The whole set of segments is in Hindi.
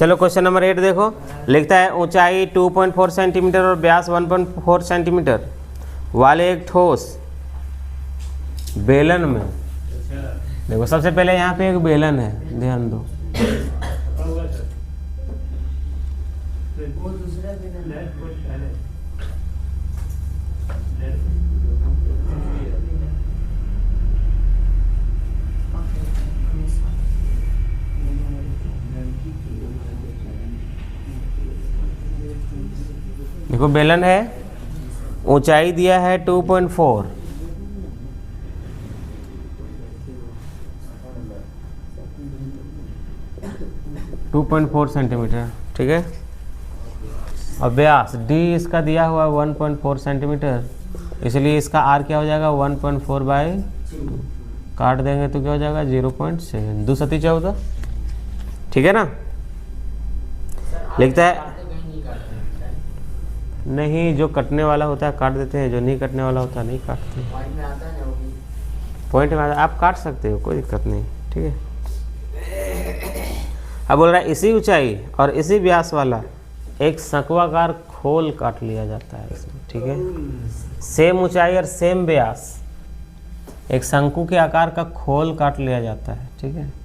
चलो क्वेश्चन नंबर 8 देखो, लिखता है ऊंचाई 2.4 सेंटीमीटर और व्यास 1.4 सेंटीमीटर वाले एक ठोस बेलन में, देखो सबसे पहले यहाँ पे एक बेलन है, ध्यान दो, देखो बेलन है, ऊंचाई दिया है 2.4, सेंटीमीटर, ठीक है, और व्यास d इसका दिया हुआ है 1.4 सेंटीमीटर, इसलिए इसका r क्या हो जाएगा 1.4/2, काट देंगे तो क्या हो जाएगा 0.7, 2 सती 14, ठीक है ना। लिखता है नहीं, जो कटने वाला होता है काट देते हैं, जो नहीं कटने वाला होता है नहीं काटते, पॉइंट में आता है, आप काट सकते हो, कोई दिक्कत नहीं, ठीक है। अब बोल रहा है इसी ऊंचाई और इसी व्यास वाला एक शंक्वाकार खोल काट लिया जाता है इसमें, ठीक है, सेम ऊंचाई और सेम व्यास, एक शंकु के आकार का खोल काट लिया जाता है, ठीक है।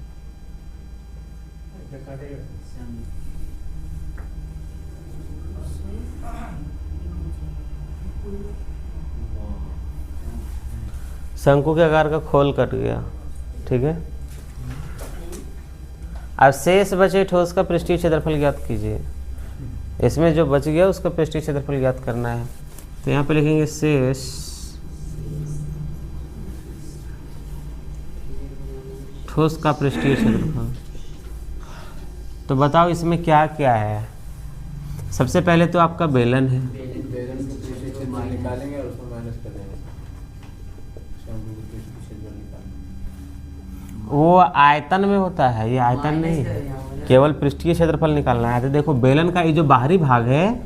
शंकु के आकार का खोल कट गया, ठीक है। अब शेष बचे ठोस का पृष्ठीय क्षेत्रफल ज्ञात कीजिए, इसमें जो बच गया उसका पृष्ठीय क्षेत्रफल ज्ञात करना है, तो यहाँ पे लिखेंगे शेष ठोस का पृष्ठीय क्षेत्रफल। तो बताओ इसमें क्या क्या है। सबसे पहले तो आपका बेलन है, निकालेंगे और उसमें माइनस कर देंगे, वो आयतन में होता है, ये आयतन नहीं है, केवल पृष्ठीय क्षेत्रफल निकालना है। तो देखो बेलन का ये जो बाहरी भाग है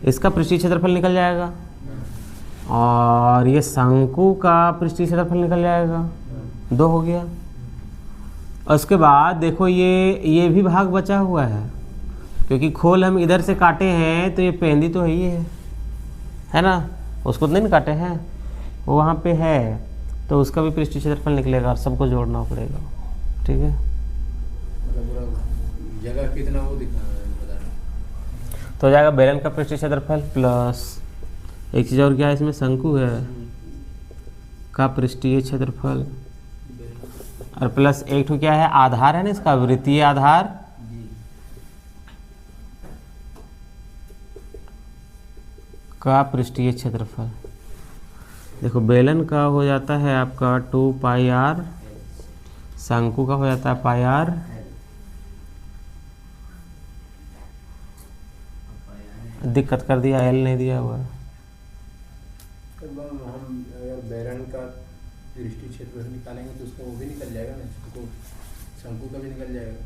इसका पृष्ठीय क्षेत्रफल निकल जाएगा, और ये शंकु का पृष्ठीय क्षेत्रफल निकल जाएगा, 2 हो गया। और उसके बाद देखो ये भी भाग बचा हुआ है, क्योंकि खोल हम इधर से काटे हैं तो ये पेंदी तो ही है ना, उसको तो नहीं काटे हैं, वो वहाँ पे है, तो उसका भी पृष्ठीय क्षेत्रफल निकलेगा और सबको जोड़ना पड़ेगा, ठीक है। जगह कितना वो दिखाना है, तो हो जाएगा बेलन का पृष्ठीय क्षेत्रफल प्लस एक चीज़ और क्या है इसमें, शंकु है का पृष्ठीय क्षेत्रफल, और प्लस एक ठो क्या है, आधार है ना इसका, वृत्तीय आधार का पृष्ठीय क्षेत्रफल। देखो बेलन का हो जाता है आपका 2πr, शंकु का हो जाता है πr, दिक्कत कर दिया, एल नहीं दिया हुआ। हम अगर बेलन का पृष्ठीय क्षेत्रफल निकालेंगे तो उसका वो भी निकल जाएगा ना, तो शंकु का भी निकल जाएगा,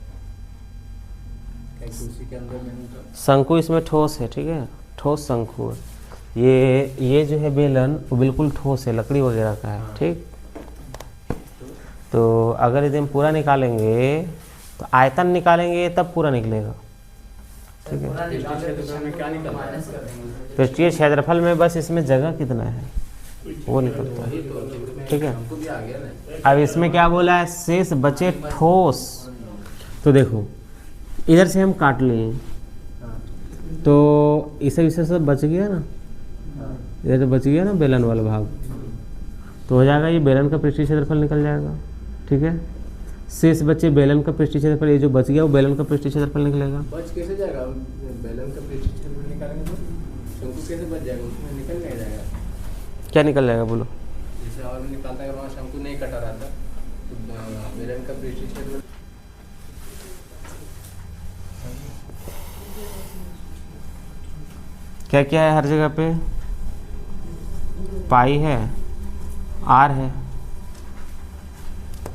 क्योंकि उसी के अंदर में शंकु इसमें ठोस है, ठीक है, ठोस शंकु है। ये जो है बेलन वो बिल्कुल ठोस है, लकड़ी वगैरह का है, ठीक। तो अगर यदि हम पूरा निकालेंगे तो आयतन निकालेंगे तब पूरा निकलेगा, ठीक है। पृष्ठीय क्षेत्रफल में बस इसमें जगह कितना है वो निकलता है, ठीक है। अब इसमें क्या बोला है, शेष बचे ठोस। तो देखो इधर से हम काट लिए तो इसे सब बच गया ना, इधर से बच गया ना बेलन वाला भाग, तो हो जाएगा ये बेलन का पृष्ठीय क्षेत्रफल निकल जाएगा, ठीक है। शेष बचे बेलन का पृष्ठीय क्षेत्रफल, ये जो बच गया वो बेलन का पृष्ठीय क्षेत्रफल निकलेगा। बच कैसे जाएगा, बेलन का पृष्ठीय क्षेत्रफल निकालेंगे तो शंकु कैसे बच जाएगा, उसमें निकल नहीं जाएगा। क्या निकल जाएगा बोलो, जैसे और निकालता है वहाँ शंकु नहीं कटा रहा था, तो बेलन का पृष्ठीय क्षेत्रफल क्या क्या है हर जगह पे, पाई है, आर है,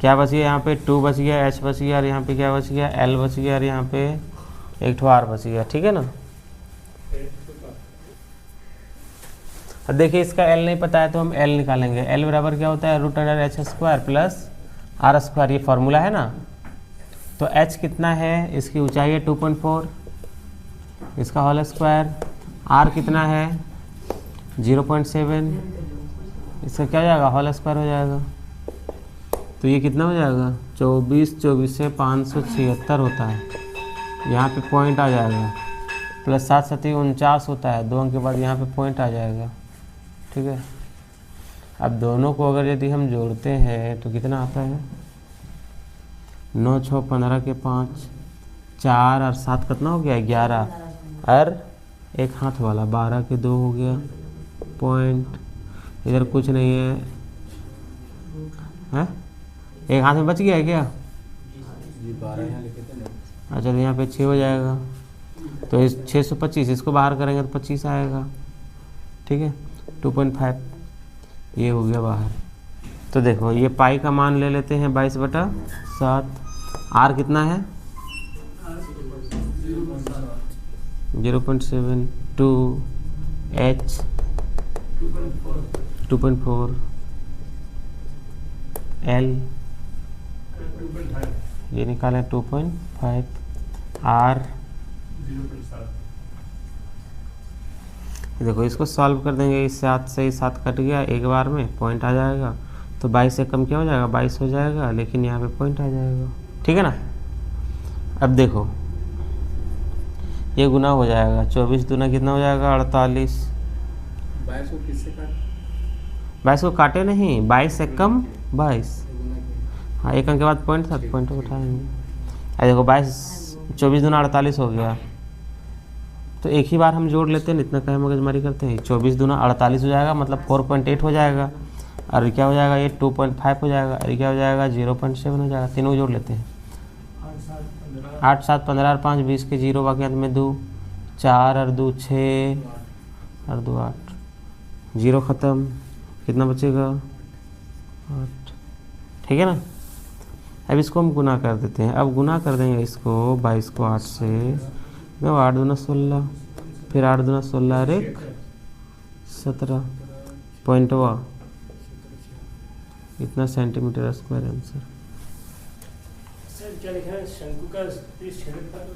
क्या बच गया यहाँ पे 2 बच गया, एच बच गया, और यहाँ पे क्या बच गया, एल बच गया, और यहाँ पे एक ठो आर बच गया, ठीक है ना। अब देखिए इसका एल नहीं पता है तो हम एल निकालेंगे। एल बराबर क्या होता है, √/h² प्लस r², ये फॉर्मूला है ना। तो h कितना है, इसकी ऊंचाई है 2.4, इसका होल स्क्वायर। r कितना है 0.7, इसका क्या हो जाएगा, होल स्क्वायर हो जाएगा। तो ये कितना हो जाएगा, 24 से 576 होता है, यहाँ पे पॉइंट आ जाएगा। प्लस 7 7 49 होता है, 2 अंक के बाद यहाँ पे पॉइंट आ जाएगा। ठीक है, अब दोनों को अगर यदि हम जोड़ते हैं तो कितना आता है, 9 6 15 के 5, 4 और 7 कितना हो गया 11, और एक हाथ वाला 12 के 2 हो गया पॉइंट। इधर कुछ नहीं है, हैं? एक हाथ में बच गया है क्या? ये 12 यहाँ लिखे थे ना। अच्छा, तो यहाँ पे 6 हो जाएगा, तो इस 625 इसको बाहर करेंगे तो 25 आएगा। ठीक है, 2.5 ये हो गया बाहर। तो देखो ये पाई का मान ले लेते हैं 22/7। आर कितना है 0.72, एच 2.4, एल ये निकालें 2.5, आर देखो इसको सॉल्व कर देंगे, इस 7 से ही 7 कट गया, एक बार में पॉइंट आ जाएगा। तो 22 से कम क्या हो जाएगा, 22 हो जाएगा, लेकिन यहाँ पे पॉइंट आ जाएगा। ठीक है ना। अब देखो ये गुना हो जाएगा, 24 दूना कितना हो जाएगा 48। 22 को किससे काट, 22 को काटे नहीं, 22 से कम 22। गुना किया। हाँ, एक अंक के बाद पॉइंट था, पॉइंट उठाएंगे। अरे देखो 24 दूना 48 हो गया, तो एक ही बार हम जोड़ लेते हैं, इतना कहे मगजमारी करते हैं। 24 दूना 48 हो जाएगा, मतलब 4.8 हो जाएगा, और क्या हो जाएगा ये 2.5 हो जाएगा, और क्या हो जाएगा 0.7 हो जाएगा। तीनों जोड़ लेते हैं, 8 7 15 और 5 20 के 0, बाकी अंत में 2 4 और 2 6 और 2 8, 0 ख़त्म, कितना बचेगा 8। ठीक है ना। अब इसको हम गुना कर देते हैं। अब गुना कर देंगे इसको 22 को 8 से, 8 दूना 16, फिर 8 दूना 16 और 1 17 पॉइंटवा, इतना सेंटीमीटर स्क्वायर आंसर। सर क्या लिखा है, शंकु का क्षेत्रफल